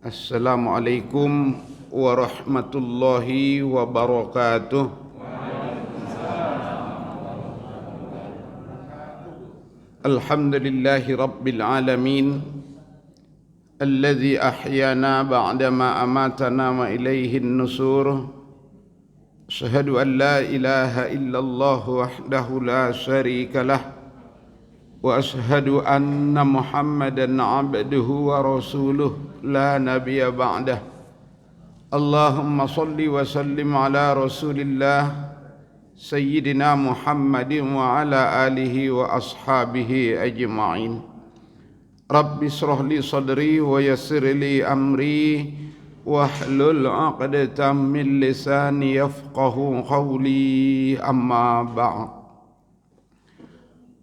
Assalamualaikum warahmatullahi wabarakatuh. Alhamdulillahi rabbil alamin, alladzi ahyana ba'dama amatana wa ilaihin nusur. Asyhadu an la ilaha illallah wahdahu la syarika lah, wa ashhadu anna Muhammadan abduhu wa rasuluh la nabiyya ba'dah. Allahumma salli wa sallim ala rasulillah sayyidina Muhammadin wa ala alihi wa ashabihi ajma'in. Rabbi shrah li sadri wa yassir li amri wahlul 'uqdatam min lisani yafqahu qawli, amma ba'd.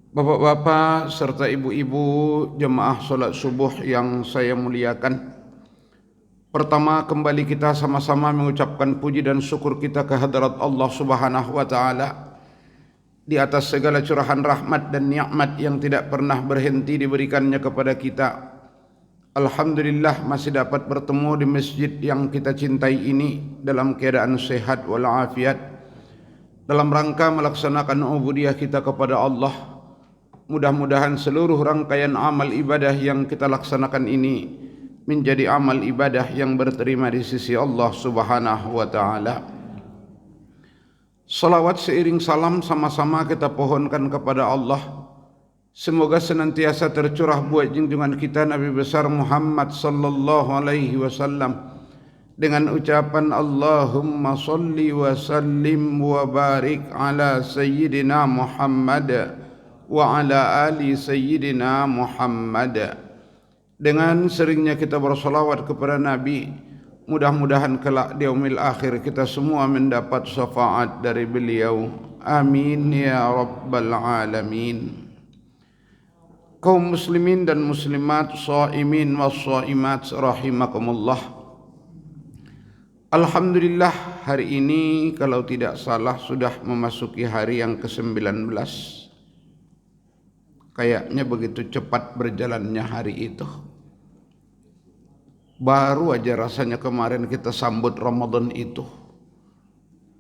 Bapak-bapak serta ibu-ibu jemaah salat subuh yang saya muliakan, pertama kembali kita sama-sama mengucapkan puji dan syukur kita kehadrat Allah Subhanahu wa taala di atas segala curahan rahmat dan nikmat yang tidak pernah berhenti diberikannya kepada kita. Alhamdulillah masih dapat bertemu di masjid yang kita cintai ini dalam keadaan sehat walafiat, dalam rangka melaksanakan ubudiyah kita kepada Allah. Mudah-mudahan seluruh rangkaian amal ibadah yang kita laksanakan ini menjadi amal ibadah yang berterima di sisi Allah Subhanahu wa taala. Salawat seiring salam sama-sama kita pohonkan kepada Allah. Semoga senantiasa tercurah buat junjungan kita Nabi besar Muhammad sallallahu alaihi wasallam dengan ucapan Allahumma salli wa sallim wa barik ala sayyidina Muhammad wa ala ali sayyidina Muhammad. Dengan seringnya kita bersalawat kepada Nabi, mudah-mudahan kelak di yaumil akhir kita semua mendapat syafaat dari beliau. Amin ya rabbal alamin. Kaum muslimin dan muslimat, shaimin was shaimat rahimakumullah. Alhamdulillah, hari ini kalau tidak salah sudah memasuki hari yang ke-19. Kayaknya begitu cepat berjalannya hari itu. Baru aja rasanya kemarin kita sambut Ramadan itu.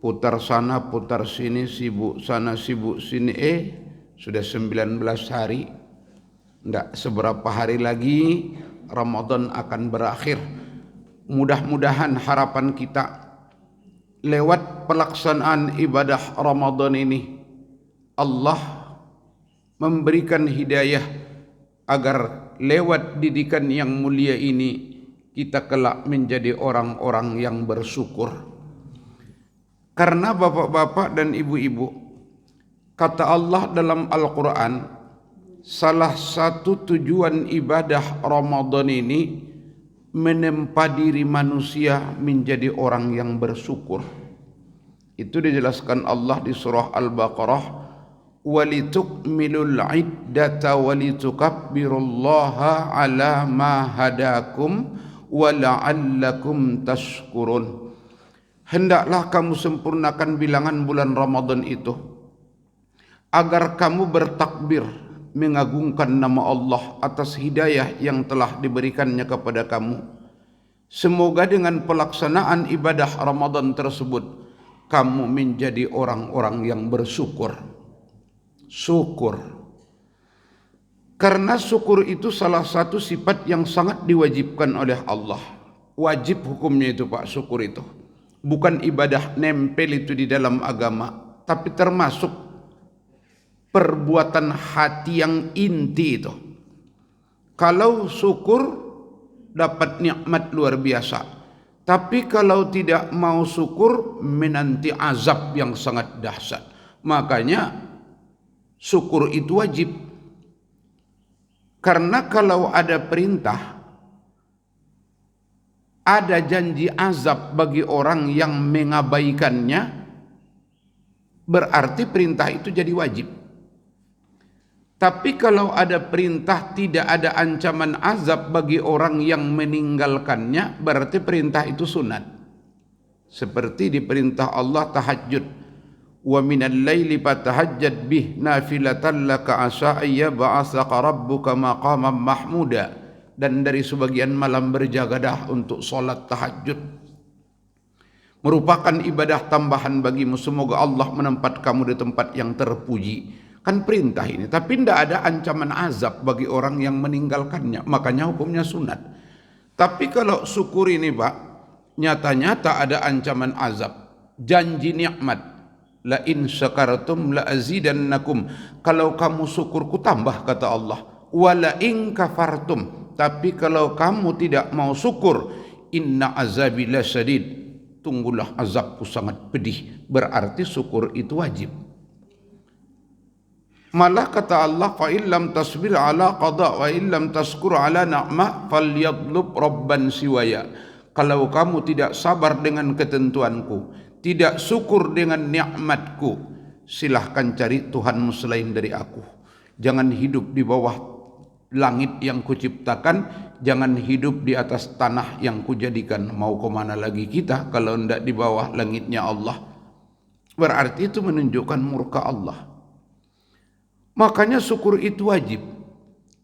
Putar sana, putar sini, sibuk sana, sibuk sini. Sudah 19 hari. Tidak seberapa hari lagi Ramadan akan berakhir. Mudah-mudahan harapan kita lewat pelaksanaan ibadah Ramadan ini, Allah memberikan hidayah agar lewat didikan yang mulia ini kita kelak menjadi orang-orang yang bersyukur. Karena bapak-bapak dan ibu-ibu, kata Allah dalam Al-Quran, salah satu tujuan ibadah Ramadan ini menempa diri manusia menjadi orang yang bersyukur. Itu dijelaskan Allah di surah Al-Baqarah, walitukmilul iddata walitukabbirullaha ala ma hadakum wa la'allakum tashkurun. Hendaklah kamu sempurnakan bilangan bulan Ramadan itu agar kamu bertakbir mengagungkan nama Allah atas hidayah yang telah diberikannya kepada kamu. Semoga dengan pelaksanaan ibadah Ramadan tersebut kamu menjadi orang-orang yang bersyukur. Syukur. Karena syukur itu salah satu sifat yang sangat diwajibkan oleh Allah. Wajib hukumnya itu Pak, syukur itu. Bukan ibadah nempel itu di dalam agama, tapi termasuk perbuatan hati yang inti itu. Kalau syukur dapat nikmat luar biasa. Tapi kalau tidak mau syukur menanti azab yang sangat dahsyat. Makanya syukur itu wajib. Karena kalau ada perintah, ada janji azab bagi orang yang mengabaikannya, berarti perintah itu jadi wajib. Tapi kalau ada perintah tidak ada ancaman azab bagi orang yang meninggalkannya, berarti perintah itu sunat. Seperti di perintah Allah tahajud. Wa minal laili fatahajjad bih nafilatan laka asa ayyab'atsaka rabbuka maqaman mahmuda. dan dari sebagian malam berjagadah untuk solat tahajud. Merupakan ibadah tambahan bagimu. Semoga Allah menempat kamu di tempat yang terpuji. Kan perintah ini. Tapi tidak ada ancaman azab bagi orang yang meninggalkannya. Makanya hukumnya sunat. Tapi kalau syukur ini Pak, nyata-nyata ada ancaman azab. Janji nikmat. La in syakartum la azidannakum. Kalau kamu syukur ku tambah kata Allah. Wa la in kafartum. Tapi kalau kamu tidak mau syukur, inna azabi lasyadid. Tunggulah azabku sangat pedih. Berarti syukur itu wajib. Malah kata Allah, fa illam tasbir ala qada wa illam tashkur ala na'ma falyadlub rabban siwaya. Kalau kamu tidak sabar dengan ketentuanku, tidak syukur dengan nikmatku, silahkan cari Tuhanmu selain dari aku. Jangan hidup di bawah langit yang kuciptakan, jangan hidup di atas tanah yang kujadikan. Mau kemana lagi kita kalau tidak di bawah langitnya Allah? Berarti itu menunjukkan murka Allah. Makanya syukur itu wajib.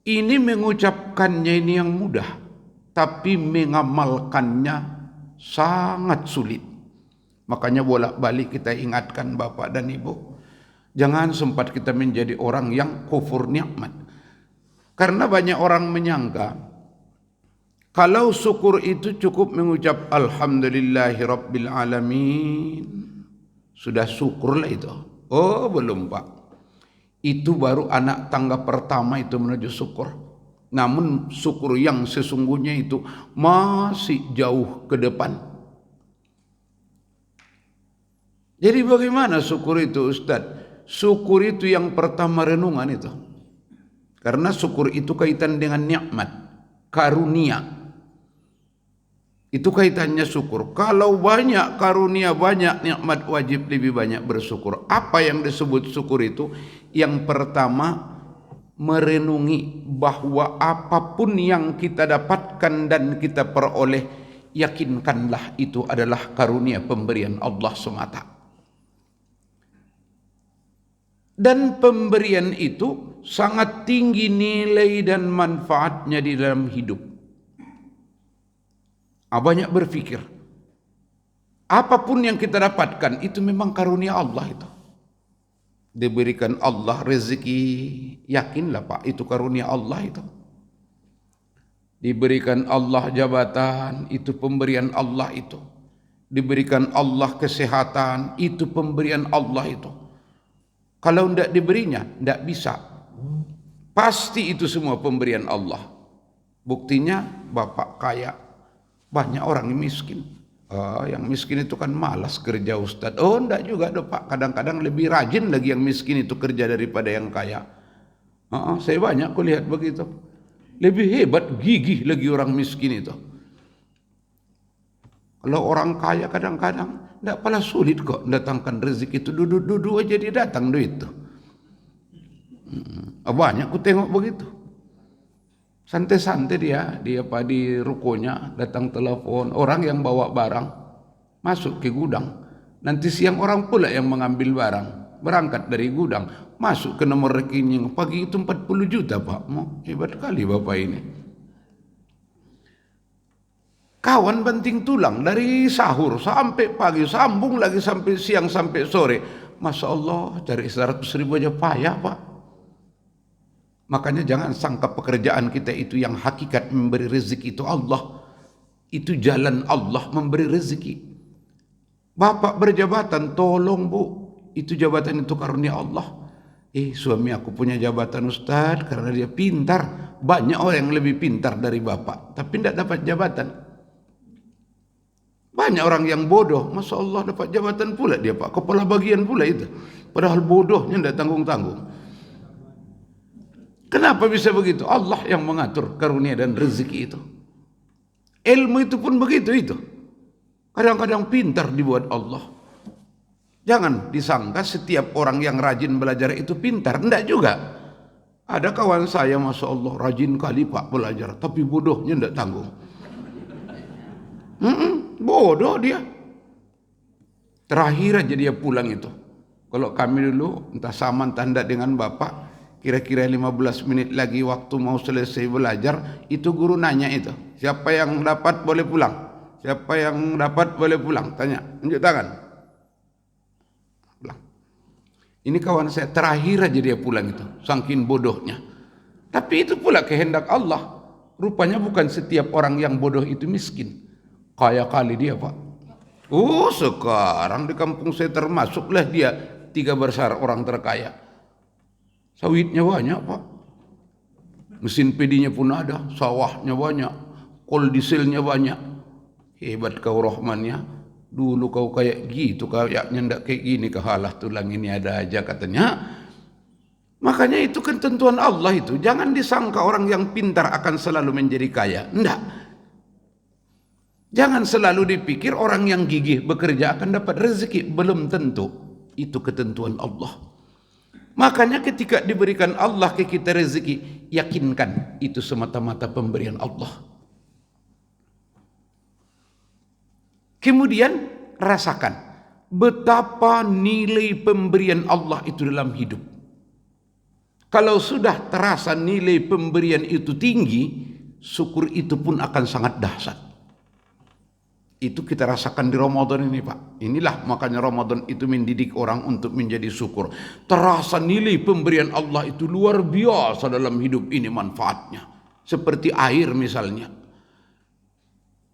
Ini mengucapkannya ini yang mudah, tapi mengamalkannya sangat sulit. Makanya bolak-balik kita ingatkan Bapak dan Ibu, jangan sempat kita menjadi orang yang kufur nikmat. Karena banyak orang menyangka kalau syukur itu cukup mengucap alhamdulillahi rabbil alamin, sudah syukurlah itu. Oh belum Pak, itu baru anak tangga pertama itu menuju syukur. Namun syukur yang sesungguhnya itu masih jauh ke depan. Jadi bagaimana syukur itu Ustadz? Syukur itu yang pertama renungan itu. Karena syukur itu kaitan dengan nikmat, karunia. Itu kaitannya syukur. Kalau banyak karunia, banyak nikmat, wajib lebih banyak bersyukur. Apa yang disebut syukur itu? Yang pertama, merenungi bahwa apapun yang kita dapatkan dan kita peroleh, yakinkanlah itu adalah karunia pemberian Allah semata. Dan pemberian itu sangat tinggi nilai dan manfaatnya di dalam hidup. Banyak berpikir, apapun yang kita dapatkan itu memang karunia Allah itu. Diberikan Allah rezeki, yakinlah Pak, itu karunia Allah itu. Diberikan Allah jabatan, itu pemberian Allah itu. Diberikan Allah kesehatan, itu pemberian Allah itu. Kalau tidak diberinya, tidak bisa. Pasti itu semua pemberian Allah. Buktinya Bapak kaya, banyak orang yang miskin. Yang miskin itu kan malas kerja Ustadz. Oh tidak juga Pak, kadang-kadang lebih rajin lagi yang miskin itu kerja daripada yang kaya. Saya banyak kulihat begitu. Lebih hebat, gigih lagi orang miskin itu. Kalau orang kaya kadang-kadang tidak pala sulit kok datangkan rezeki itu, duduk-duduk aja dia datang duit itu. Banyak ku tengok begitu. Santai-santai dia di rukonya datang telepon, orang yang bawa barang masuk ke gudang. Nanti siang orang pula yang mengambil barang, berangkat dari gudang, masuk ke nomor rekening. Pagi itu 40 juta Pak. Hebat kali Bapak ini. Kawan banting tulang dari sahur sampai pagi, sambung lagi sampai siang sampai sore. Masya Allah, cari 100.000 aja payah Pak. Makanya jangan sangka pekerjaan kita itu yang hakikat memberi rezeki itu Allah. Itu jalan Allah memberi rezeki. Bapak berjabatan, tolong Bu, itu jabatan itu karunia Allah. Suami aku punya jabatan Ustaz karena dia pintar. Banyak orang yang lebih pintar dari Bapak, tapi tidak dapat jabatan. Banyak orang yang bodoh, Masya Allah dapat jabatan pula dia Pak, kepala bagian pula itu. Padahal bodohnya tidak tanggung-tanggung. Kenapa bisa begitu? Allah yang mengatur karunia dan rezeki itu. Ilmu itu pun begitu itu. Kadang-kadang pintar dibuat Allah. Jangan disangka setiap orang yang rajin belajar itu pintar. Tidak juga. Ada kawan saya Masya Allah rajin kali Pak belajar, tapi bodohnya tidak tanggung. Bodoh dia. Terakhir aja dia pulang itu. Kalau kami dulu entah sama entah tidak dengan Bapak, kira-kira 15 menit lagi waktu mau selesai belajar, itu guru nanya itu, siapa yang dapat boleh pulang, siapa yang dapat boleh pulang, tanya, tunjuk tangan, pulang. Ini kawan saya terakhir aja dia pulang itu, saking bodohnya. Tapi itu pula kehendak Allah. Rupanya bukan setiap orang yang bodoh itu miskin, kaya kali dia Pak. Oh sekarang di kampung saya termasuklah dia 3 besar orang terkaya. Sawitnya banyak Pak, mesin pedinya pun ada, sawahnya banyak, kol dieselnya banyak. Hebat kau Rahman ya. Dulu kau kayak gitu, kayaknya ndak kayak gini, kehalah tulang ini ada aja katanya. Makanya itu ketentuan Allah itu. Jangan disangka orang yang pintar akan selalu menjadi kaya. Ndak. Jangan selalu dipikir orang yang gigih bekerja akan dapat rezeki. Belum tentu. Itu ketentuan Allah. Makanya ketika diberikan Allah ke kita rezeki, yakinkan itu semata-mata pemberian Allah. Kemudian rasakan betapa nilai pemberian Allah itu dalam hidup. Kalau sudah terasa nilai pemberian itu tinggi, syukur itu pun akan sangat dahsyat. Itu kita rasakan di Ramadan ini Pak. Inilah makanya Ramadan itu mendidik orang untuk menjadi syukur. Terasa nilai pemberian Allah itu luar biasa dalam hidup ini manfaatnya. Seperti air misalnya.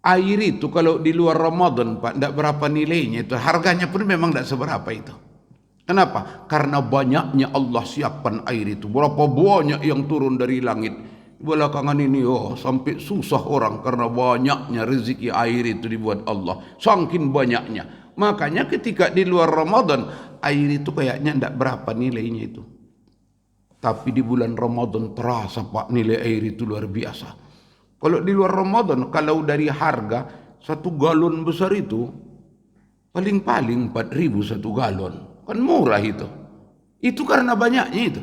Air itu kalau di luar Ramadan Pak, tidak berapa nilainya itu. Harganya pun memang tidak seberapa itu. Kenapa? Karena banyaknya Allah siapkan air itu. Berapa banyak yang turun dari langit. Belakangan ini sampai susah orang karena banyaknya rezeki air itu dibuat Allah. Saking banyaknya. Makanya ketika di luar Ramadan, air itu kayaknya tidak berapa nilainya itu. Tapi di bulan Ramadan terasa Pak nilai air itu luar biasa. Kalau di luar Ramadan, kalau dari harga 1 galon besar itu, paling-paling 4.000 1 galon. Kan murah itu. Itu karena banyaknya itu.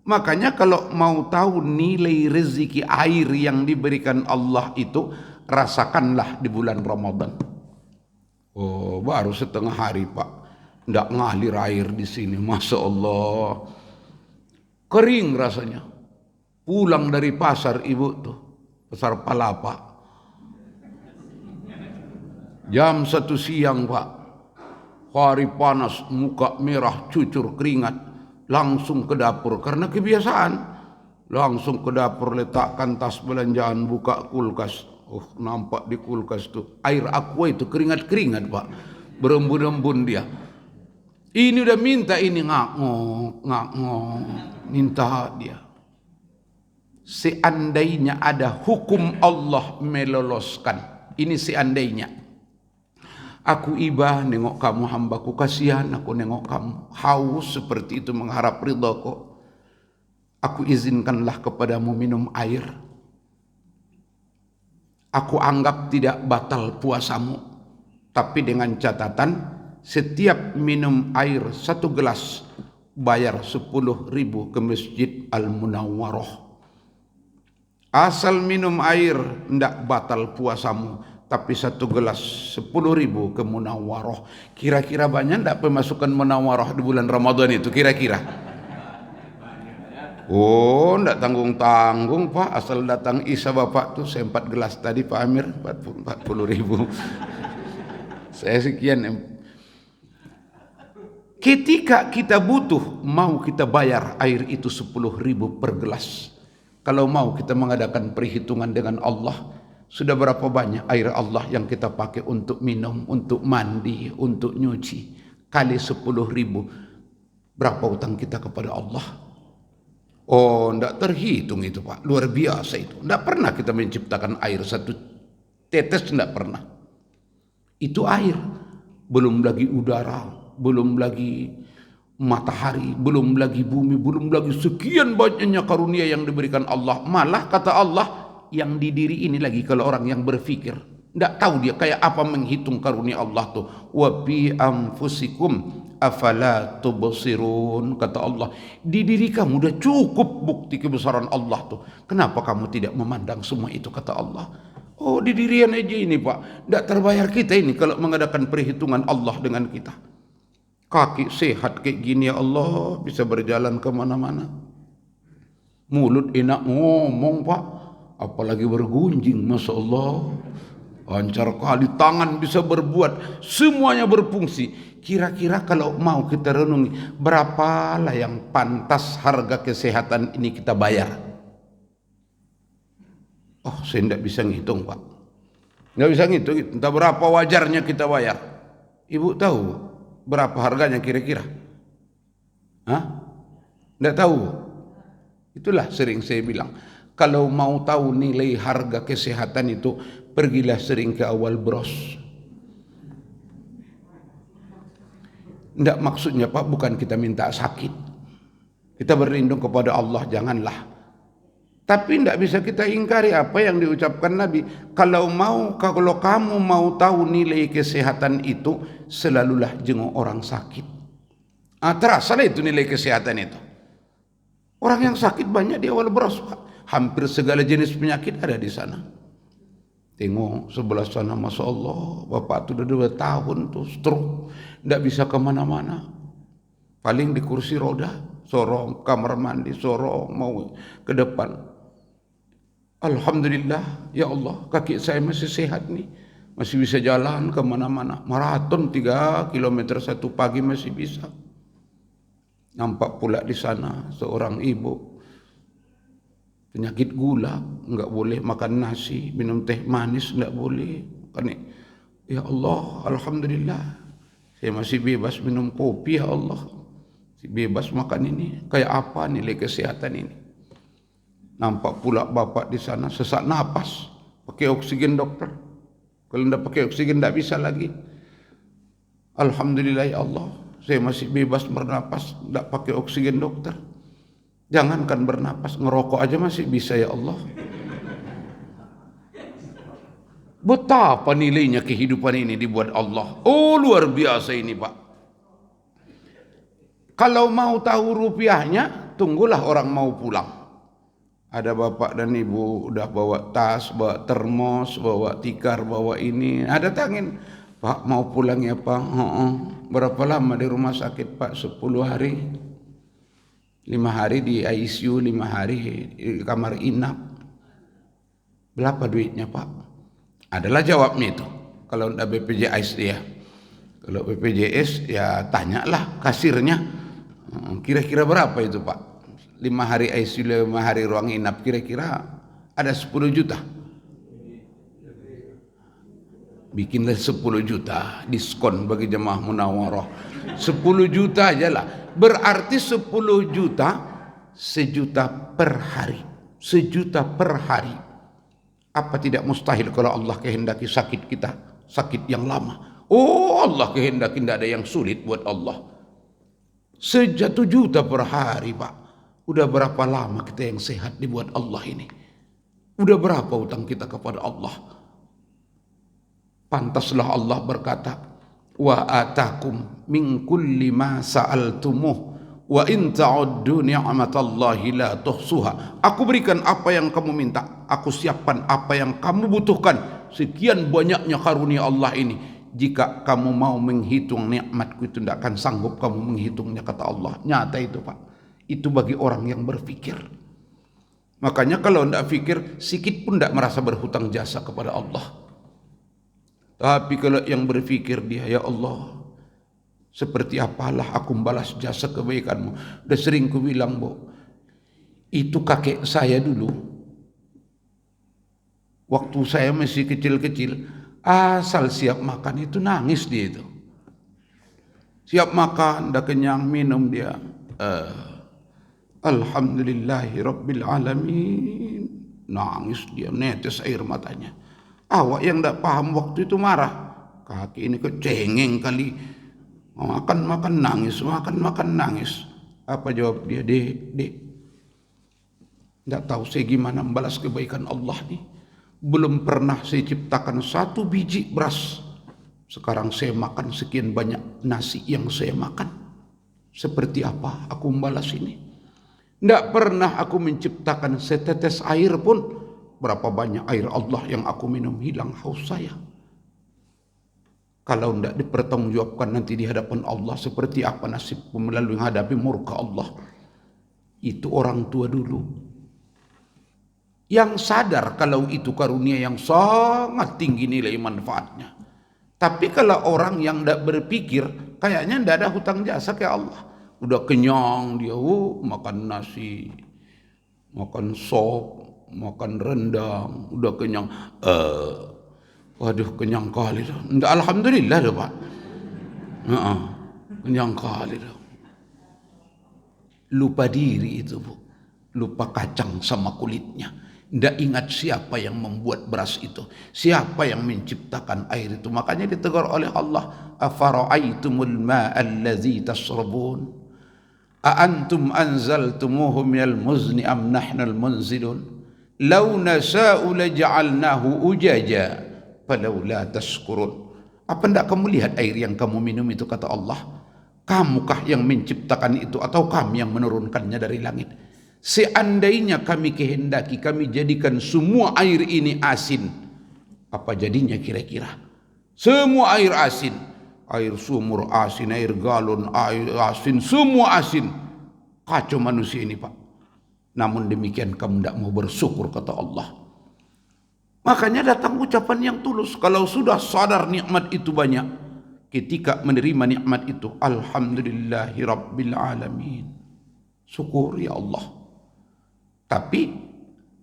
Makanya kalau mau tahu nilai rezeki air yang diberikan Allah itu, rasakanlah di bulan Ramadan. Oh, baru setengah hari Pak, ndak ngalir air di sini, Masya Allah. Kering rasanya. Pulang dari pasar ibu tuh, pasar Palapa. Jam 1 siang Pak, hari panas, muka merah, cucur keringat. Langsung ke dapur karena kebiasaan. Langsung ke dapur, letakkan tas belanjaan, buka kulkas. Oh, nampak di kulkas tuh air aqua itu keringat-keringat Pak. Berembun-embun dia. Ini udah minta, ini ngak-ngok, minta dia. Seandainya ada hukum Allah meloloskan. Ini seandainya. Aku ibah nengok kamu hambaku, kasihan aku nengok kamu haus seperti itu mengharap ridhaku. Aku izinkanlah kepadamu minum air. Aku anggap tidak batal puasamu, tapi dengan catatan setiap minum air 1 gelas bayar 10.000 ke Masjid Al-Munawwarah. Asal minum air ndak batal puasamu. Tapi 1 gelas 10.000 ke Munawwarah. Kira-kira banyak tidak pemasukan Munawwarah di bulan Ramadan itu kira-kira? Oh, tidak tanggung-tanggung Pak. Asal datang Isa Bapak tuh, saya 4 gelas tadi Pak Amir, 40.000. Saya sekian. Ketika kita butuh, mau kita bayar air itu 10.000 per gelas. Kalau mau kita mengadakan perhitungan dengan Allah, sudah berapa banyak air Allah yang kita pakai untuk minum, untuk mandi, untuk nyuci. Kali 10.000. Berapa utang kita kepada Allah? Oh, tidak terhitung itu Pak. Luar biasa itu. Tidak pernah kita menciptakan air 1 tetes, tidak pernah. Itu air. Belum lagi udara, belum lagi matahari, belum lagi bumi, belum lagi sekian banyaknya karunia yang diberikan Allah. Malah kata Allah, yang di diri ini lagi kalau orang yang berpikir, tidak tahu dia kayak apa menghitung karunia Allah tuh. Wa bi anfusikum afala tubsirun, kata Allah. Di diri kamu udah cukup bukti kebesaran Allah tuh. Kenapa kamu tidak memandang semua itu, kata Allah. Oh, di dirian aja ini Pak, tidak terbayar kita ini kalau mengadakan perhitungan Allah dengan kita. Kaki sehat kayak gini ya Allah, bisa berjalan kemana-mana. Mulut enak ngomong Pak, apalagi bergunjing, Masya Allah. Lancar kali, tangan bisa berbuat, semuanya berfungsi. Kira-kira kalau mau kita renungi, berapalah yang pantas harga kesehatan ini kita bayar? Oh, saya tidak bisa ngitung Pak. Nggak bisa ngitung, entah berapa wajarnya kita bayar. Ibu tahu berapa harganya kira-kira? Hah? Tidak tahu. Itulah sering saya bilang, kalau mau tahu nilai harga kesehatan itu, pergilah sering ke awal bros. Tidak, maksudnya Pak bukan kita minta sakit, kita berlindung kepada Allah, janganlah. Tapi tidak bisa kita ingkari apa yang diucapkan Nabi. Kalau kamu mau tahu nilai kesehatan itu, selalulah jenguk orang sakit. Terasa itu nilai kesehatan itu. Orang yang sakit banyak di awal bros Pak. Hampir segala jenis penyakit ada di sana. Tengok sebelah sana, Masya Allah, bapak itu udah 2 tahun tuh stroke, tidak bisa kemana-mana, paling di kursi roda, sorong kamar mandi, sorong mau ke depan. Alhamdulillah, ya Allah, kaki saya masih sehat nih, masih bisa jalan kemana-mana, maraton 3 km 1 pagi masih bisa. Nampak pula di sana seorang ibu penyakit gula, enggak boleh makan nasi, minum teh manis enggak boleh. Ya Allah, alhamdulillah, saya masih bebas minum kopi, ya Allah, masih bebas makan ini. Kayak apa nilai kesehatan ini? Nampak pula bapak di sana sesak napas, pakai oksigen dokter. Kalau enggak pakai oksigen enggak bisa lagi. Alhamdulillah ya Allah, saya masih bebas bernapas, enggak pakai oksigen dokter. Jangankan bernapas, ngerokok aja masih bisa, ya Allah. Betapa nilainya kehidupan ini dibuat Allah. Oh, luar biasa ini Pak. Kalau mau tahu rupiahnya, tunggulah orang mau pulang. Ada bapak dan ibu udah bawa tas, bawa termos, bawa tikar, bawa ini. Ada tangin, Pak mau pulang ya Pak. Berapa lama di rumah sakit Pak? 10 hari. 5 hari di ICU, 5 hari di kamar inap. Berapa duitnya Pak? Adalah jawabnya itu. Kalau ada BPJS dia. Kalau BPJS ya tanyalah kasirnya. Kira-kira berapa itu Pak? 5 hari ICU, 5 hari ruang inap, kira-kira ada 10 juta. Bikinlah 10 juta diskon bagi jemaah Munawarah. 10 juta aja lah. Berarti 10 juta, 1 juta per hari. 1 juta per hari. Apa tidak mustahil kalau Allah kehendaki sakit kita, sakit yang lama? Oh, Allah kehendaki, tidak ada yang sulit buat Allah. 1 juta per hari Pak. Udah berapa lama kita yang sehat dibuat Allah ini? Udah berapa utang kita kepada Allah? Pantaslah Allah berkata, wa atakum min kulli ma sa'altumuh wa in ta'uddu ni'matallahi la tuhsuha. Aku berikan apa yang kamu minta, aku siapkan apa yang kamu butuhkan. Sekian banyaknya karunia Allah ini. Jika kamu mau menghitung nikmatku itu tidak akan sanggup kamu menghitungnya, kata Allah. Nyata itu Pak. Itu bagi orang yang berfikir. Makanya kalau tidak fikir, sikit pun tidak merasa berhutang jasa kepada Allah. Tapi kalau yang berfikir dia, ya Allah, seperti apalah aku membalas jasa kebaikanmu. Udah sering ku bilang, Bu, itu kakek saya dulu, waktu saya masih kecil-kecil, asal siap makan itu nangis dia itu. Siap makan, dah kenyang, minum dia. Alhamdulillahi Rabbil Alamin. Nangis dia, netes air matanya. Awak yang tidak paham waktu itu marah. Kaki ini kecengeng kali. Makan nangis, makan nangis. Apa jawab dia? Dek, tidak tahu saya gimana membalas kebaikan Allah nih. Belum pernah saya ciptakan 1 biji beras. Sekarang saya makan sekian banyak nasi yang saya makan. Seperti apa aku membalas ini? Tidak pernah aku menciptakan setetes air pun. Berapa banyak air Allah yang aku minum, hilang haus saya. Kalau tidak dipertanggungjawabkan nanti di hadapan Allah, seperti apa nasibku melalui menghadapi murka Allah. Itu orang tua dulu. yang sadar kalau itu karunia yang sangat tinggi nilai manfaatnya. Tapi kalau orang yang tidak berpikir, kayaknya tidak ada hutang jasa ke Allah. Udah kenyang dia, makan nasi, makan sop, makan rendang, udah kenyang. Waduh, kenyang kali dah. Alhamdulillah dah Pak. Kenyang kali dah. Lupa diri itu Bu. Lupa kacang sama kulitnya. Tidak ingat siapa yang membuat beras itu, siapa yang menciptakan air itu. Makanya ditegur oleh Allah, afara'aitumul ma'allazi tasrabun a'antum anzaltumuhu minal muzni am nahnal munzilun law nasa'u laja'alnahu ujaja falawla tashkurun. Apa tidak kamu lihat air yang kamu minum itu, kata Allah, kamukah yang menciptakan itu atau kami yang menurunkannya dari langit? Seandainya kami kehendaki, kami jadikan semua air ini asin, apa jadinya kira-kira? Semua air asin, air sumur asin, air galon air asin, semua asin. Kacau manusia ini Pak. Namun demikian kamu tidak mau bersyukur, kata Allah. Makanya datang ucapan yang tulus. Kalau sudah sadar nikmat itu banyak, ketika menerima nikmat itu, alhamdulillahi rabbil alamin, syukur ya Allah. Tapi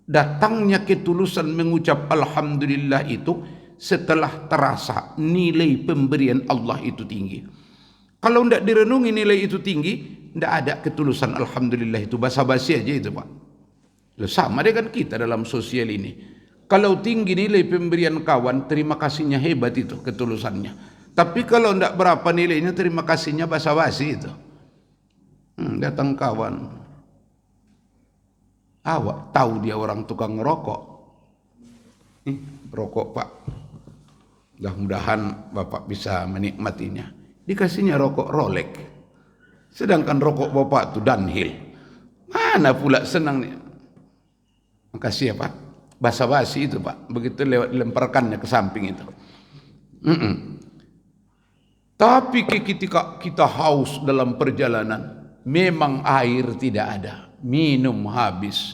datangnya ketulusan mengucap alhamdulillah itu setelah terasa nilai pemberian Allah itu tinggi. Kalau tidak direnungi nilai itu tinggi, tidak ada ketulusan alhamdulillah itu, basa-basi aja itu Pak. Sama dengan kita dalam sosial ini. Kalau tinggi nilai pemberian kawan, terima kasihnya hebat itu ketulusannya. Tapi kalau tidak berapa nilainya, terima kasihnya basa-basi itu. Datang kawan, awak tahu dia orang tukang rokok. Rokok Pak, mudah-mudahan Bapak bisa menikmatinya. Dikasihnya rokok Rolex, sedangkan rokok Bapak itu Dunhill. Mana pula senang nih. Makasih ya Pak. Basa-basi itu Pak, begitu lewat lemparkannya ke samping itu. Tapi ketika kita haus dalam perjalanan, memang air tidak ada, minum habis,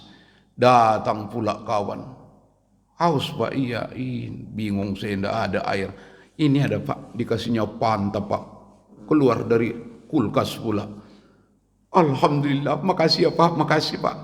datang pula kawan, haus Pak, iya, bingung saya tidak ada air. Ini ada Pak, dikasihnya Fanta Pak, keluar dari kulkas pula. Alhamdulillah, makasih ya Pak, makasih Pak.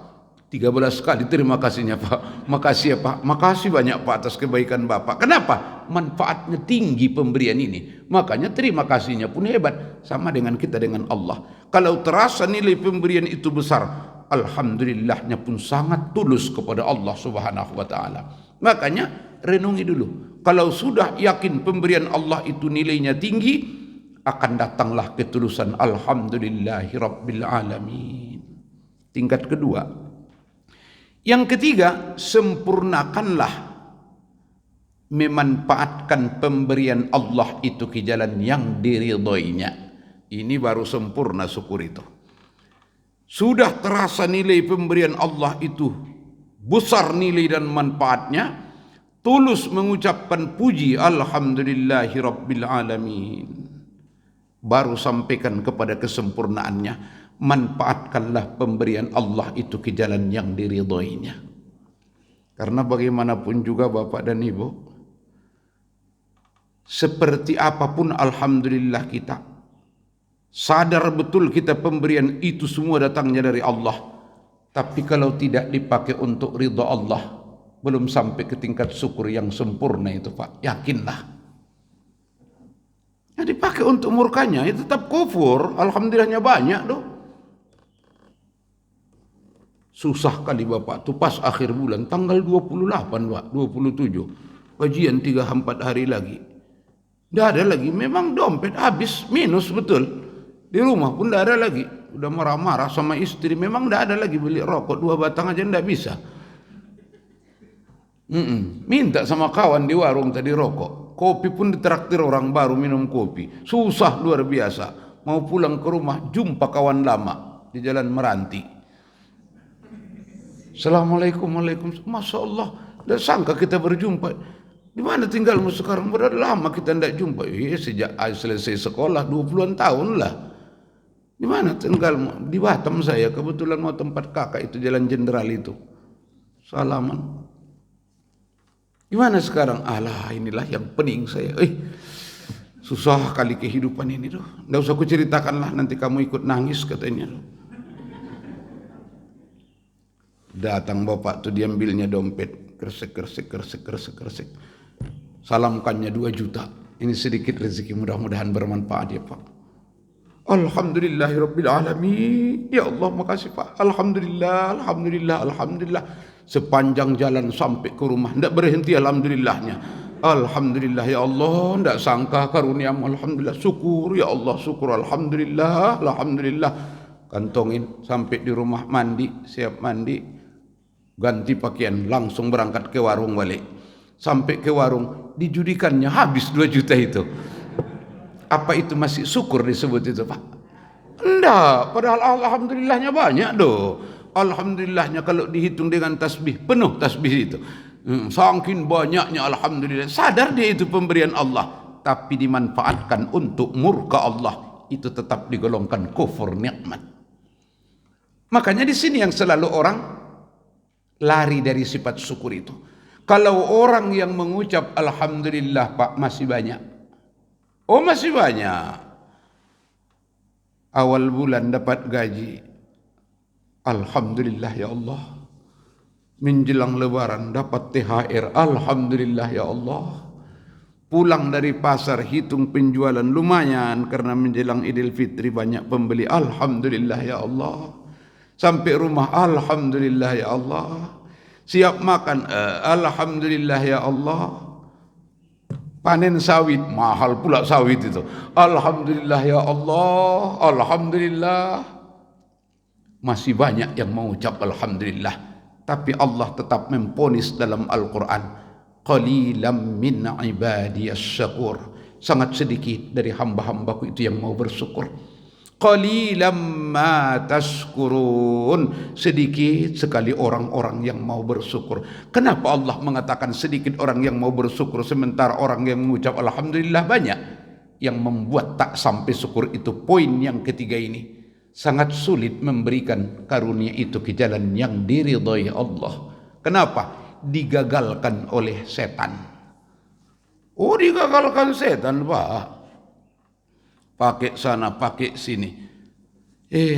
13 kali terima kasihnya Pak, makasih ya Pak, makasih banyak Pak atas kebaikan Bapak. Kenapa? Manfaatnya tinggi pemberian ini, makanya terima kasihnya pun hebat. Sama dengan kita dengan Allah, kalau terasa nilai pemberian itu besar, alhamdulillahnya pun sangat tulus kepada Allah Subhanahu wa taala. Makanya renungi dulu, kalau sudah yakin pemberian Allah itu nilainya tinggi, akan datanglah ketulusan alhamdulillahi rabbil alamin. Tingkat kedua. Yang ketiga, sempurnakanlah memanfaatkan pemberian Allah itu ke jalan yang diridhoinya. Ini baru sempurna syukur itu. Sudah terasa nilai pemberian Allah itu besar nilai dan manfaatnya, tulus mengucapkan puji alhamdulillahi rabbil alamin, baru sampaikan kepada kesempurnaannya. Manfaatkanlah pemberian Allah itu ke jalan yang diridhoinya. Karena bagaimanapun juga Bapak dan Ibu, seperti apapun alhamdulillah kita, sadar betul kita pemberian itu semua datangnya dari Allah. Tapi kalau tidak dipakai untuk ridha Allah, belum sampai ke tingkat syukur yang sempurna itu Pak, yakinlah. Nah, dipakai untuk murkanya, ya tetap kufur. Alhamdulillahnya banyak doh. Susah kali Bapak tuh pas akhir bulan tanggal 28 Pak, 27 kajian 3-4 hari lagi, tidak ada lagi. Memang dompet habis, minus betul. Di rumah pun tidak ada lagi. Udah marah-marah sama istri, memang tidak ada lagi, beli rokok 2 batang aja tidak bisa. Minta sama kawan di warung tadi rokok, kopi pun ditraktir orang baru minum kopi. Susah luar biasa. Mau pulang ke rumah, jumpa kawan lama di jalan Meranti. Assalamualaikum, waalaikumsalam. Masya Allah, tidak sangka kita berjumpa. Di mana tinggalmu sekarang? Berapa lama kita tidak jumpa? Sejak selesai sekolah 20-an tahun lah. Di mana tinggalmu? Di Batam saya. Kebetulan mau tempat kakak itu, Jalan Jenderal itu. Salaman. Gimana sekarang? Alah, inilah yang pening saya. Susah kali kehidupan ini tuh. Nggak usah aku ceritakan lah, nanti kamu ikut nangis katanya. Datang bapak tuh, diambilnya dompet, kresek. Salamkannya 2 juta. Ini sedikit rezeki, mudah-mudahan bermanfaat ya Pak. Alhamdulillahirabbil alamin. Ya Allah, makasih Pak. Alhamdulillah. Sepanjang jalan sampai ke rumah ndak berhenti alhamdulillahnya. Alhamdulillah ya Allah, ndak sangka karuniamu, alhamdulillah, syukur ya Allah, syukur, alhamdulillah. Kantongin sampai di rumah, mandi, siap mandi, ganti pakaian, langsung berangkat ke warung balik. Sampai ke warung, dijudikannya habis 2 juta itu. Apa itu masih syukur disebut itu Pak? Enggak, padahal alhamdulillahnya banyak doh. Alhamdulillahnya kalau dihitung dengan tasbih, penuh tasbih itu. Saking banyaknya alhamdulillah. Sadar dia itu pemberian Allah, tapi dimanfaatkan untuk murka Allah, itu tetap digolongkan kufur nikmat. Makanya di sini yang selalu orang lari dari sifat syukur itu. Kalau orang yang mengucap alhamdulillah Pak, masih banyak. Oh, masih banyak. Awal bulan dapat gaji, alhamdulillah ya Allah. Menjelang lebaran dapat THR, alhamdulillah ya Allah. Pulang dari pasar, hitung penjualan lumayan karena menjelang Idul Fitri banyak pembeli, alhamdulillah ya Allah. Sampai rumah, alhamdulillah ya Allah. Siap makan, alhamdulillah ya Allah. Panen sawit, mahal pula sawit itu, alhamdulillah ya Allah, alhamdulillah. Masih banyak yang mengucap alhamdulillah, tapi Allah tetap memponis dalam Al-Quran, qalilam min ibadiyas syakur, sangat sedikit dari hamba-hambaku itu yang mau bersyukur. Qalilam ma tashkurun, sedikit sekali orang-orang yang mau bersyukur. Kenapa Allah mengatakan sedikit orang yang mau bersyukur, sementara orang yang mengucap alhamdulillah banyak? Yang membuat tak sampai syukur itu poin yang ketiga ini. Sangat sulit memberikan karunia itu ke jalan yang diridhai Allah. Kenapa? Digagalkan oleh setan. Oh, digagalkan setan Pak. Pakai sana, pakai sini.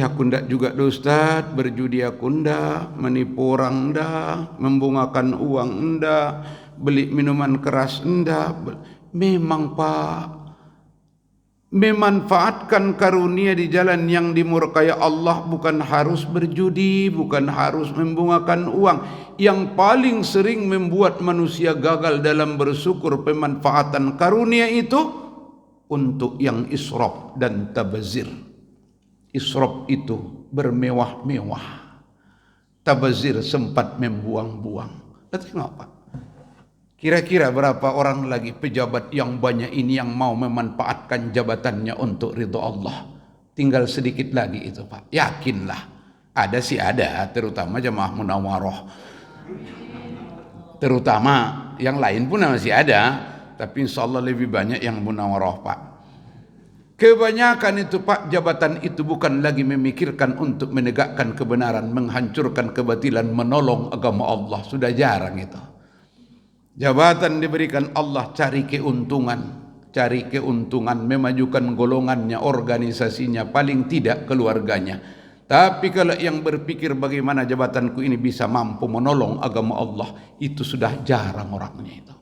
Aku ndak juga Ustaz, berjudi aku ndak, menipu orang ndak, membungakan uang ndak, beli minuman keras ndak. Memang Pak, memanfaatkan karunia di jalan yang dimurkai Allah bukan harus berjudi, bukan harus membungakan uang. Yang paling sering membuat manusia gagal dalam bersyukur pemanfaatan karunia itu untuk yang israf dan tabazir. Israf itu bermewah-mewah, tabazir sempat membuang-buang. Tengok Pak, kira-kira berapa orang lagi pejabat yang banyak ini yang mau memanfaatkan jabatannya untuk ridha Allah? Tinggal sedikit lagi itu Pak, yakinlah. Ada sih ada, terutama jamaah Munawwaroh, terutama yang lain pun masih ada, tapi insya Allah lebih banyak yang Munawwaroh Pak. Kebanyakan itu Pak, jabatan itu bukan lagi memikirkan untuk menegakkan kebenaran, menghancurkan kebatilan, menolong agama Allah. Sudah jarang itu. Jabatan diberikan Allah cari keuntungan, memajukan golongannya, organisasinya, paling tidak keluarganya. Tapi kalau yang berpikir bagaimana jabatanku ini bisa mampu menolong agama Allah, itu sudah jarang orangnya itu.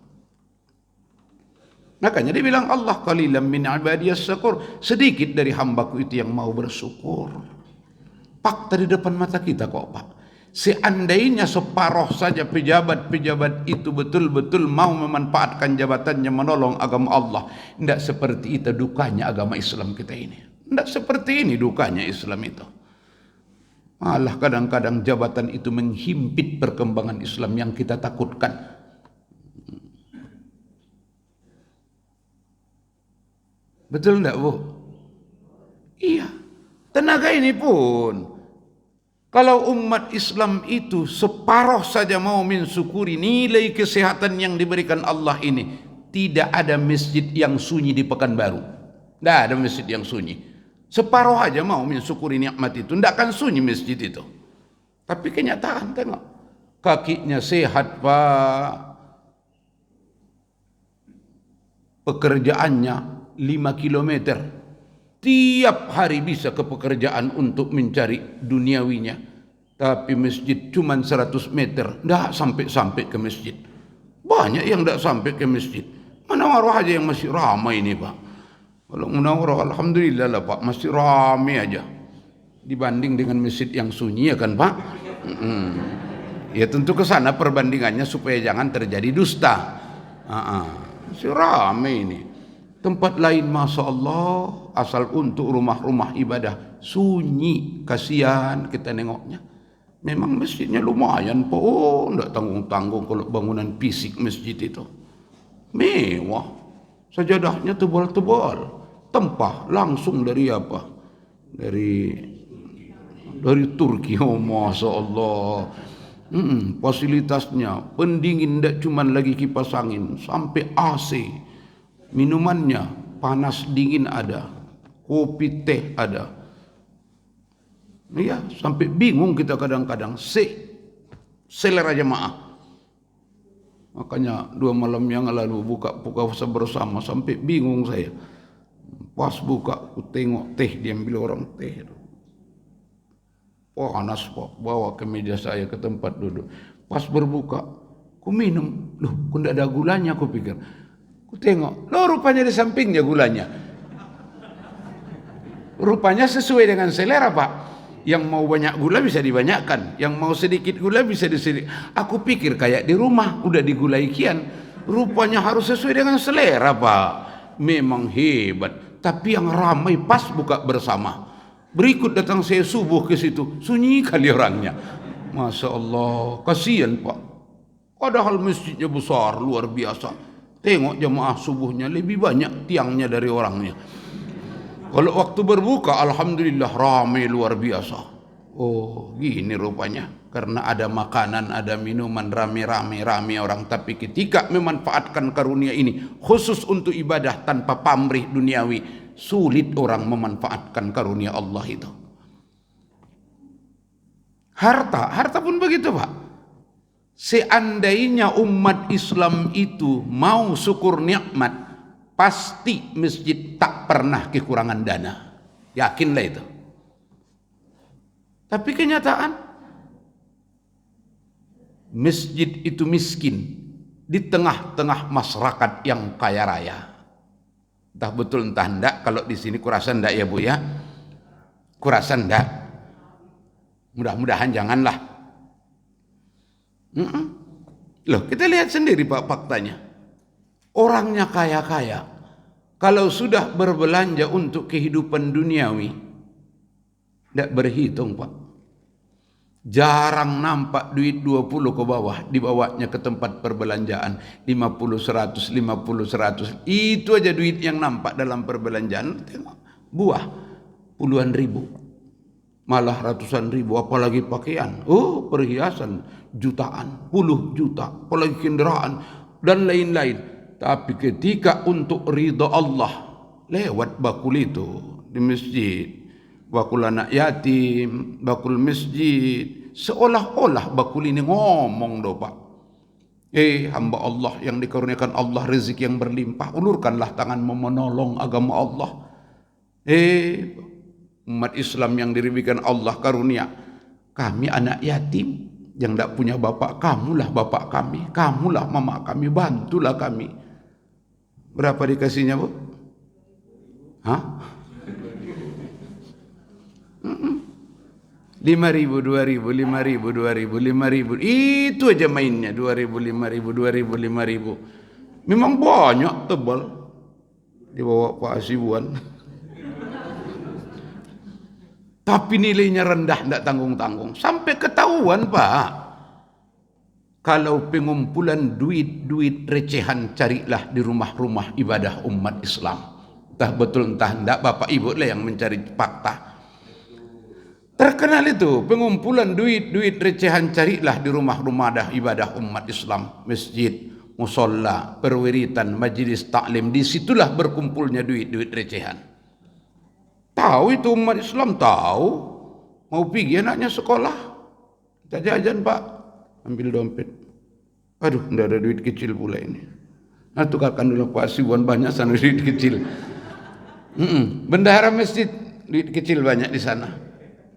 Makanya dia bilang Allah qalilan min ibadiyas syakur, sedikit dari hambaku itu yang mau bersyukur. Fakta di depan mata kita kok Pak. Seandainya separuh saja pejabat-pejabat itu betul-betul mau memanfaatkan jabatannya menolong agama Allah, tidak seperti itu dukanya agama Islam kita ini. Tidak seperti ini dukanya Islam itu. Malah kadang-kadang jabatan itu menghimpit perkembangan Islam yang kita takutkan. Betul enggak Bu? Iya. Tenaga ini pun, kalau umat Islam itu separuh saja mau mensyukuri nilai kesehatan yang diberikan Allah ini, tidak ada masjid yang sunyi di Pekanbaru. Tidak ada masjid yang sunyi. Separuh aja mau mensyukuri nikmat itu, tidak akan sunyi masjid itu. Tapi kenyataan tengok, kakinya sehat Pak, pekerjaannya 5 kilometer. Tiap hari bisa ke pekerjaan untuk mencari duniawinya. Tapi masjid cuma 100 meter, tidak sampai-sampai ke masjid. Banyak yang tidak sampai ke masjid. Munawarah aja yang masih ramai ini Pak. Kalau Munawarah alhamdulillah lah Pak, masih ramai aja. Dibanding dengan masjid yang sunyi ya kan Pak. Ya tentu ke sana perbandingannya supaya jangan terjadi dusta. Masih ramai ini. Tempat lain Masya Allah, asal untuk rumah-rumah ibadah sunyi, kasihan kita nengoknya. Memang masjidnya lumayan po, enggak tanggung-tanggung kalau bangunan fisik masjid itu. Mewah, sajadahnya tebal-tebal, tempah langsung dari apa? Dari Turki, oh Masya Allah. Fasilitasnya, pendingin enggak cuma lagi kipas angin, sampai AC. Minumannya panas dingin ada, kopi teh ada. Iya, sampai bingung kita kadang-kadang. Selera jemaah. Makanya 2 malam yang lalu buka puasa bersama sampai bingung saya. Pas buka, aku tengok teh diambil orang teh. Panas Pak, bawa ke meja saya ke tempat duduk. Pas berbuka, aku minum. Loh, kok tidak ada gulanya aku pikir. Aku tengok, loh rupanya di sampingnya gulanya. Rupanya sesuai dengan selera Pak. Yang mau banyak gula bisa dibanyakkan, yang mau sedikit gula bisa disedikit. Aku pikir kayak di rumah udah digulai kian. Rupanya harus sesuai dengan selera Pak. Memang hebat. Tapi yang ramai pas buka bersama. Berikut datang saya subuh ke situ, sunyi kali orangnya. Masya Allah, kasihan Pak. Padahal masjidnya besar, luar biasa. Tengok jemaah subuhnya lebih banyak tiangnya dari orangnya. Kalau waktu berbuka, alhamdulillah ramai luar biasa. Oh, gini rupanya. Karena ada makanan, ada minuman, rame orang. Tapi ketika memanfaatkan karunia ini, khusus untuk ibadah tanpa pamrih duniawi, sulit orang memanfaatkan karunia Allah itu. Harta pun begitu Pak. Seandainya umat Islam itu mau syukur nikmat, pasti masjid tak pernah kekurangan dana. Yakinlah itu. Tapi kenyataan, masjid itu miskin di tengah-tengah masyarakat yang kaya raya. Entah betul entah enggak, kalau di sini kurasa enggak ya Bu ya. Kurasa enggak. Mudah-mudahan janganlah. Loh, kita lihat sendiri Pak faktanya. Orangnya kaya-kaya. Kalau sudah berbelanja untuk kehidupan duniawi, tidak berhitung Pak. Jarang nampak duit 20 ke bawah, dibawanya ke tempat perbelanjaan. 50, 100, 50, 100. Itu aja duit yang nampak dalam perbelanjaan. Tengok, buah puluhan ribu. Malah ratusan ribu, apalagi pakaian. Oh, perhiasan jutaan, puluh juta, apalagi kendaraan dan lain-lain. Tapi ketika untuk ridha Allah, lewat bakul itu di masjid, bakul anak yatim, bakul masjid, seolah-olah bakul ini ngomong doh Pak. Hamba Allah yang dikaruniakan Allah rezeki yang berlimpah, ulurkanlah tangan menolong agama Allah. Umat Islam yang diberikan Allah karunia, kami anak yatim yang tidak punya bapak, kamulah bapak kami, kamulah mama kami, bantulah kami. Berapa dikasihnya Bu? Hah? 5.000, 2.000, 5.000, 2.000, 5.000. Itu aja mainnya, 2.000, 5.000, 2.000, 5.000. Memang banyak tebal dibawa Pak Hasibuan. Tapi nilainya rendah, tidak tanggung-tanggung. Sampai ketahuan Pak. Kalau pengumpulan duit recehan, carilah di rumah-rumah ibadah umat Islam. Entah betul entah tidak, Bapak Ibu lah yang mencari fakta. Terkenal itu, pengumpulan duit recehan, carilah di rumah-rumah ibadah umat Islam. Masjid, musola, perwiritan, majelis taklim. Disitulah berkumpulnya duit recehan. Tahu itu umat Islam, tahu. Mau pergi anaknya sekolah, tak jajan Pak, ambil dompet. Aduh, tidak ada duit kecil pula ini. Nah, tukarkan dulu Pak Sibuan banyak sana duit kecil. Bendahara masjid duit kecil banyak di sana.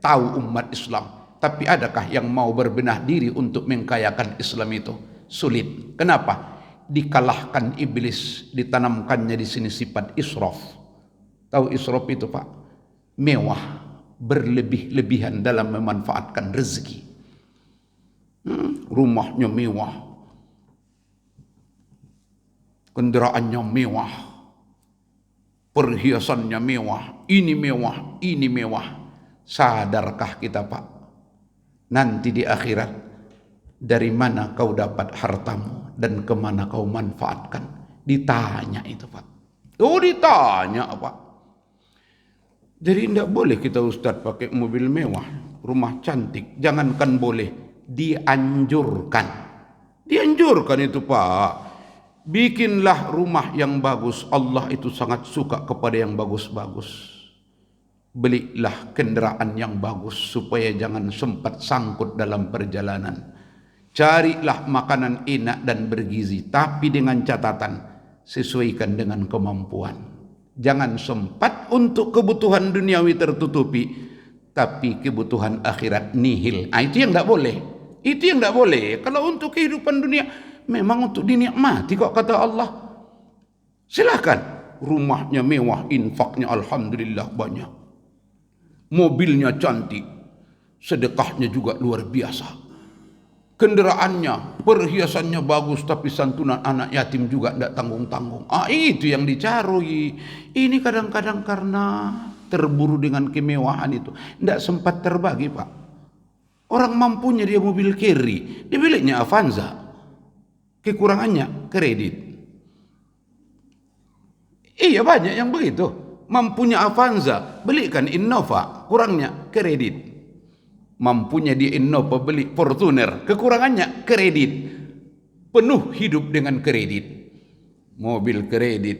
Tahu umat Islam. Tapi adakah yang mau berbenah diri untuk mengkayakan Islam itu? Sulit. Kenapa? Dikalahkan iblis, ditanamkannya di sini sifat israf. Tahu israf itu Pak? Mewah, berlebih-lebihan dalam memanfaatkan rezeki. Rumahnya mewah, kendaraannya mewah, perhiasannya mewah, ini mewah, ini mewah. Sadarkah kita Pak, nanti di akhirat dari mana kau dapat hartamu dan kemana kau manfaatkan? Ditanya itu Pak. Oh, ditanya Pak. Jadi tidak boleh kita Ustadz pakai mobil mewah, rumah cantik. Jangankan boleh, dianjurkan. Dianjurkan itu Pak. Bikinlah rumah yang bagus. Allah itu sangat suka kepada yang bagus-bagus. Belilah kendaraan yang bagus supaya jangan sempat sangkut dalam perjalanan. Carilah makanan enak dan bergizi, tapi dengan catatan sesuaikan dengan kemampuan. Jangan sempat untuk kebutuhan duniawi tertutupi, tapi kebutuhan akhirat nihil. Itu yang tidak boleh. Itu yang tidak boleh. Kalau untuk kehidupan dunia, memang untuk dinikmati kok kata Allah. Silakan. Rumahnya mewah, infaknya alhamdulillah banyak. Mobilnya cantik. Sedekahnya juga luar biasa. Kendaraannya, perhiasannya bagus, tapi santunan anak yatim juga tidak tanggung-tanggung. Itu yang dicari. Ini kadang-kadang karena terburu dengan kemewahan itu, tidak sempat terbagi Pak. Orang mampunya dia mobil carry, dia miliknya Avanza. Kekurangannya kredit. Iya banyak yang begitu. Mampunya Avanza, belikan Innova, kurangnya kredit. Mampunya di Innova beli Fortuner, kekurangannya kredit. Penuh hidup dengan kredit. Mobil kredit,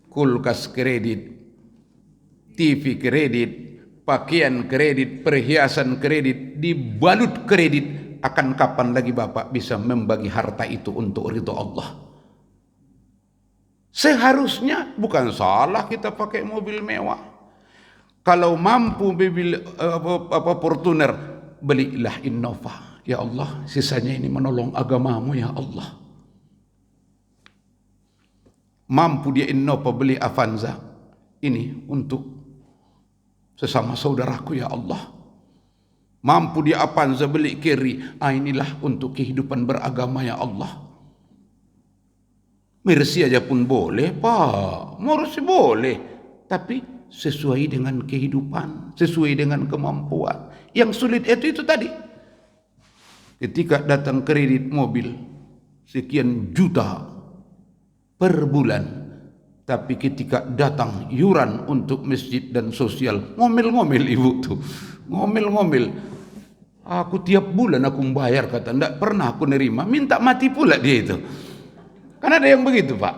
kulkas kredit, TV kredit, pakaian kredit, perhiasan kredit, dibalut kredit. Akan kapan lagi Bapak bisa membagi harta itu untuk ridho Allah? Seharusnya bukan salah kita pakai mobil mewah. Kalau mampu mobil Fortuner, belilah Innova. Ya Allah, sisanya ini menolong agamamu ya Allah. Mampu dia Innova, beli Avanza. Ini untuk sesama saudaraku ya Allah. Mampu dia Avanza, beli Carry. Inilah untuk kehidupan beragama ya Allah. Mercy aja pun boleh Pak. Mercy boleh. Tapi sesuai dengan kehidupan, sesuai dengan kemampuan. Yang sulit itu tadi. Ketika datang kredit mobil sekian juta per bulan, tapi ketika datang yuran untuk masjid dan sosial, ngomel-ngomel ibu tuh, ngomel-ngomel. Aku tiap bulan aku membayar, kata, ndak pernah aku nerima, minta mati pula dia itu. Kan ada yang begitu Pak.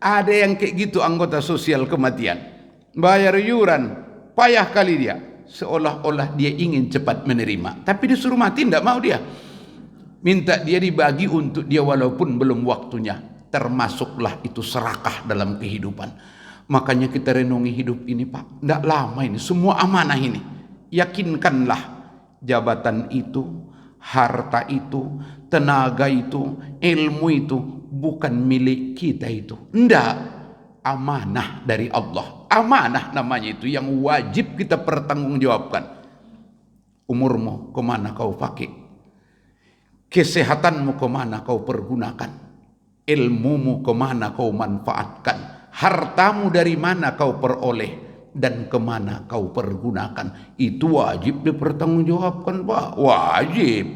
Ada yang kayak gitu anggota sosial kematian. Bayar yuran, payah kali dia. Seolah-olah dia ingin cepat menerima. Tapi disuruh mati, tidak mau dia. Minta dia dibagi untuk dia walaupun belum waktunya. Termasuklah itu serakah dalam kehidupan. Makanya kita renungi hidup ini Pak. Tidak lama ini, semua amanah ini. Yakinkanlah jabatan itu, harta itu, tenaga itu, ilmu itu bukan milik kita itu. Tidak. Amanah dari Allah. Amanah namanya itu yang wajib kita pertanggungjawabkan. Umurmu kemana kau pakai? Kesehatanmu kemana kau pergunakan? Ilmumu kemana kau manfaatkan? Hartamu dari mana kau peroleh? Dan kemana kau pergunakan? Itu wajib dipertanggungjawabkan Pak. Wajib.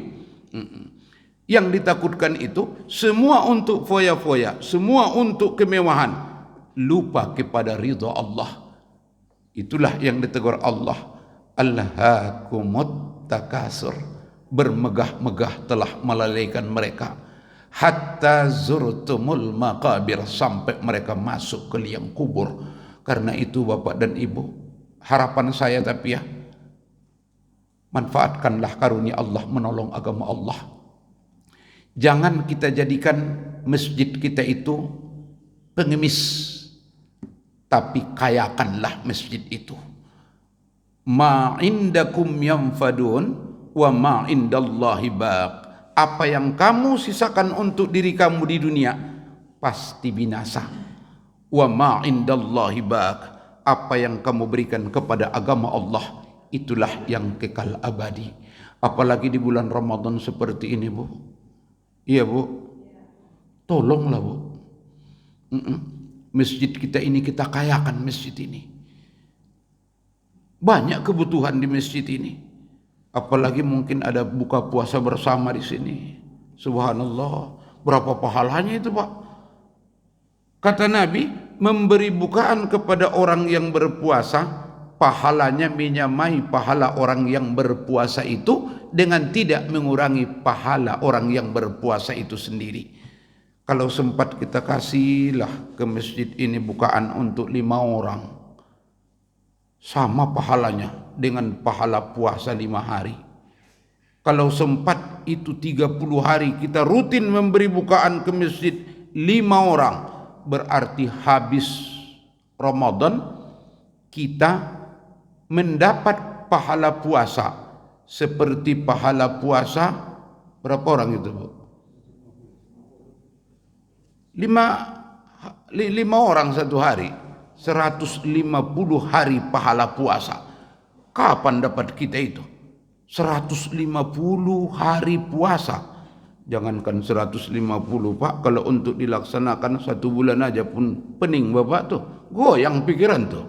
Yang ditakutkan itu semua untuk foya-foya, semua untuk kemewahan. Lupa kepada ridha Allah. Itulah yang ditegur Allah. Alhaakumut takasur. Bermegah-megah telah melalaikan mereka. Hatta zurtumul maqabir. Sampai mereka masuk ke liang kubur. Karena itu Bapak dan Ibu, harapan saya tapi ya, manfaatkanlah karunia Allah menolong agama Allah. Jangan kita jadikan masjid kita itu pengemis, tapi kayakanlah masjid itu. Ma indakum yanfadun wa ma indallahi baq. Apa yang kamu sisakan untuk diri kamu di dunia pasti binasa. Wa ma indallahi baq. Apa yang kamu berikan kepada agama Allah itulah yang kekal abadi. Apalagi di bulan Ramadan seperti ini, Bu. Iya, Bu. Tolonglah, Bu. Masjid kita ini kita kayakan masjid ini. Banyak kebutuhan di masjid ini. Apalagi mungkin ada buka puasa bersama di sini. Subhanallah. Berapa pahalanya itu, Pak? Kata Nabi, memberi bukaan kepada orang yang berpuasa, pahalanya menyamai pahala orang yang berpuasa itu dengan tidak mengurangi pahala orang yang berpuasa itu sendiri. Kalau sempat kita kasihlah ke masjid ini bukaan untuk 5 orang. Sama pahalanya dengan pahala puasa 5 hari. Kalau sempat itu 30 hari kita rutin memberi bukaan ke masjid 5 orang. Berarti habis Ramadan kita mendapat pahala puasa seperti pahala puasa berapa orang itu, Bu? 5 orang satu hari. 150 hari pahala puasa. Kapan dapat kita itu? 150 hari puasa. Jangankan 150, Pak, kalau untuk dilaksanakan 1 bulan aja pun pening Bapak tuh. Goyang pikiran tuh.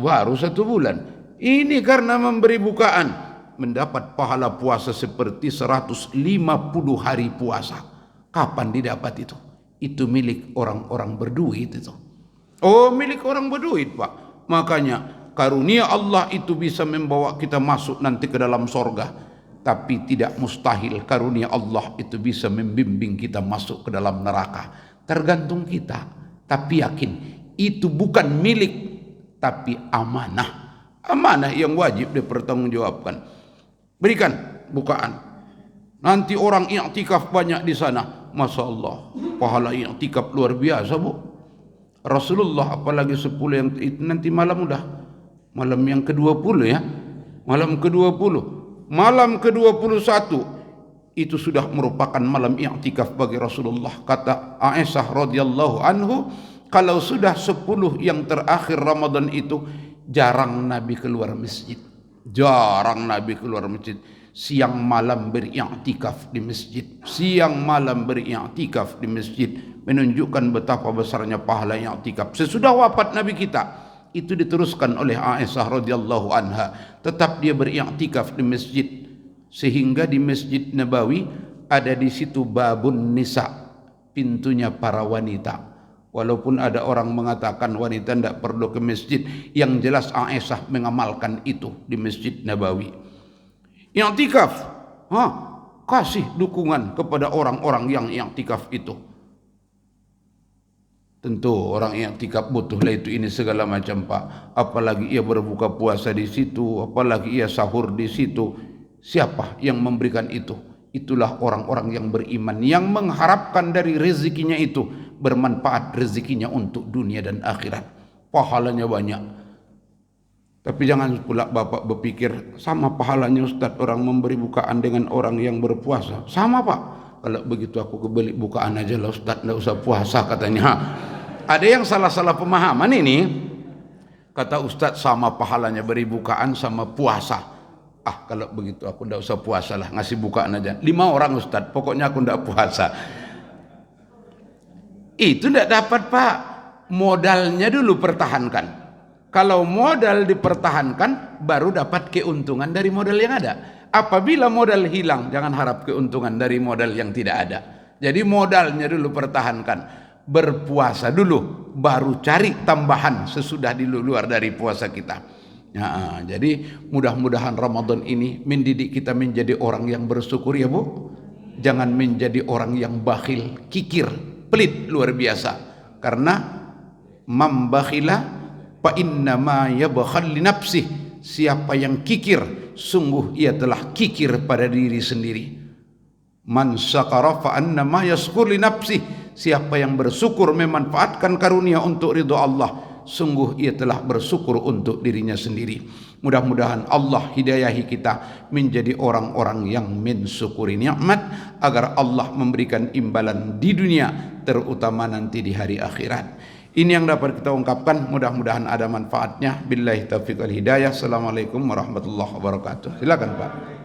Baru 1 bulan. Ini karena memberi bukaan mendapat pahala puasa seperti 150 hari puasa. Kapan didapat itu? Itu milik orang-orang berduit itu. Oh, milik orang berduit, Pak. Makanya karunia Allah itu bisa membawa kita masuk nanti ke dalam sorga. Tapi tidak mustahil karunia Allah itu bisa membimbing kita masuk ke dalam neraka. Tergantung kita. Tapi yakin itu bukan milik, tapi amanah. Amanah yang wajib dipertanggungjawabkan. Berikan bukaan. Nanti orang i'tikaf banyak di sana. Masya Allah, pahala i'tikaf luar biasa, Bu. Rasulullah apalagi 10 yang itu nanti malam udah. Malam yang ke-20 ya. Malam ke-20. Malam ke-21 itu sudah merupakan malam i'tikaf bagi Rasulullah. Kata Aisyah radhiyallahu anhu, kalau sudah 10 yang terakhir Ramadan itu jarang Nabi keluar masjid. Jarang Nabi keluar masjid. Siang malam beriktikaf di masjid. Siang malam beriktikaf di masjid. Menunjukkan betapa besarnya pahala i'tikaf. Sesudah wafat Nabi kita, itu diteruskan oleh Aisyah radhiyallahu anha. Tetap dia beriktikaf di masjid. Sehingga di Masjid Nabawi ada di situ babun nisa, pintunya para wanita. Walaupun ada orang mengatakan wanita tidak perlu ke masjid, yang jelas Aisyah mengamalkan itu di Masjid Nabawi. I'tikaf, kasih dukungan kepada orang-orang yang i'tikaf itu. Tentu orang i'tikaf butuhlah itu ini segala macam, Pak. Apalagi ia berbuka puasa di situ, apalagi ia sahur di situ. Siapa yang memberikan itu? Itulah orang-orang yang beriman, yang mengharapkan dari rezekinya itu bermanfaat rezekinya untuk dunia dan akhirat. Pahalanya banyak. Tapi jangan pula Bapak berpikir sama pahalanya Ustaz orang memberi bukaan dengan orang yang berpuasa. Sama, Pak. Kalau begitu aku kebeli bukaan aja lah Ustaz, enggak usah puasa katanya. Ada yang salah-salah pemahaman ini. Kata Ustaz sama pahalanya beri bukaan sama puasa. Kalau begitu aku enggak usah puasa lah, ngasih bukaan aja. 5 orang Ustaz, pokoknya aku enggak puasa. Itu enggak dapat, Pak. Modalnya dulu pertahankan. Kalau modal dipertahankan, baru dapat keuntungan dari modal yang ada. Apabila modal hilang, jangan harap keuntungan dari modal yang tidak ada. Jadi modalnya dulu pertahankan. Berpuasa dulu, baru cari tambahan sesudah di luar dari puasa kita. Jadi mudah-mudahan Ramadan ini mendidik kita menjadi orang yang bersyukur ya, Bu. Jangan menjadi orang yang bakhil, kikir, pelit luar biasa. Karena mambakhila fa innama yabkhal li nafsih. Siapa yang kikir, sungguh ia telah kikir pada diri sendiri. Man syakara fa annama yashkur li nafsih. Siapa yang bersyukur memanfaatkan karunia untuk ridha Allah, sungguh ia telah bersyukur untuk dirinya sendiri. Mudah-mudahan Allah hidayahi kita menjadi orang-orang yang mensyukuri nikmat, agar Allah memberikan imbalan di dunia, terutama nanti di hari akhirat. Ini yang dapat kita ungkapkan, mudah-mudahan ada manfaatnya. Billahi taufiq wal hidayah. Assalamualaikum warahmatullahi wabarakatuh. Silakan Pak.